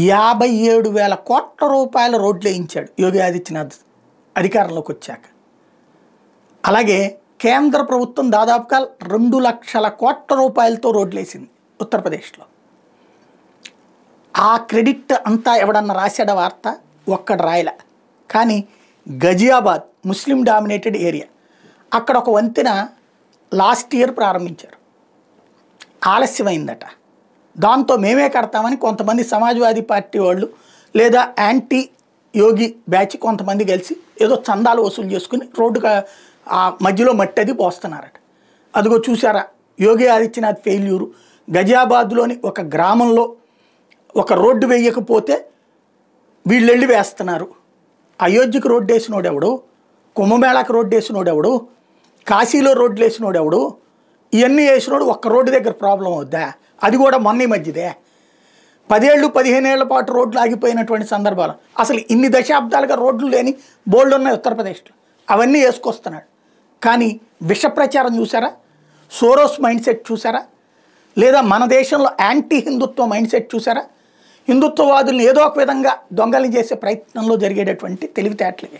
57,000 కోట్ల రూపాయల రోడ్లు వేయించాడు యోగి ఆదిత్యనాథ్ అధికారంలోకి వచ్చాక. అలాగే కేంద్ర ప్రభుత్వం దాదాపుగా 2 లక్షల కోట్ల రూపాయలతో రోడ్లు వేసింది ఉత్తరప్రదేశ్లో. ఆ క్రెడిట్ అంతా ఎవడన్నా రాశాడ వార్త? ఒక్కడు రాయలే. కానీ గజియాబాద్ ముస్లిం డామినేటెడ్ ఏరియా, అక్కడ ఒక వంతెన లాస్ట్ ఇయర్ ప్రారంభించారు, ఆలస్యమైందట. దాంతో మేమే కడతామని కొంతమంది సమాజ్వాదీ పార్టీ వాళ్ళు లేదా యాంటీ యోగి బ్యాచ్ కొంతమంది కలిసి ఏదో చందాలు వసూలు చేసుకుని రోడ్డు ఆ మధ్యలో మట్టి అది పోస్తున్నారట. అదిగో చూసారా యోగి ఆదిత్యనాథ్ ఫెయిల్యూరు. గజియాబాద్లోని ఒక గ్రామంలో ఒక రోడ్డు వేయకపోతే వీళ్ళు వెళ్ళి వేస్తున్నారు. అయోధ్యకు రోడ్డు వేసినోడెవడు, కుంభమేళాకి రోడ్డు వేసినోడెవడు, కాశీలో రోడ్లు వేసినోడెవడు, ఇవన్నీ వేసినోడు ఒక్క రోడ్డు దగ్గర ప్రాబ్లం అవుద్దా? అది కూడా మొన్న మధ్యదే. 10 ఏళ్ళు 15 ఏళ్ల పాటు రోడ్లు ఆగిపోయినటువంటి సందర్భాలు. అసలు ఇన్ని దశాబ్దాలుగా రోడ్లు లేని బోల్డ్ ఉన్నాయి ఉత్తరప్రదేశ్లో, అవన్నీ వేసుకొస్తున్నాడు. కానీ విష ప్రచారం చూసారా? సోరోస్ మైండ్ సెట్ చూసారా? లేదా మన దేశంలో యాంటీ హిందుత్వ మైండ్ సెట్ చూసారా? హిందుత్వవాదుల్ని ఏదో ఒక విధంగా దొంగలు చేసే ప్రయత్నంలో జరిగేటటువంటి తెలివితేటలే.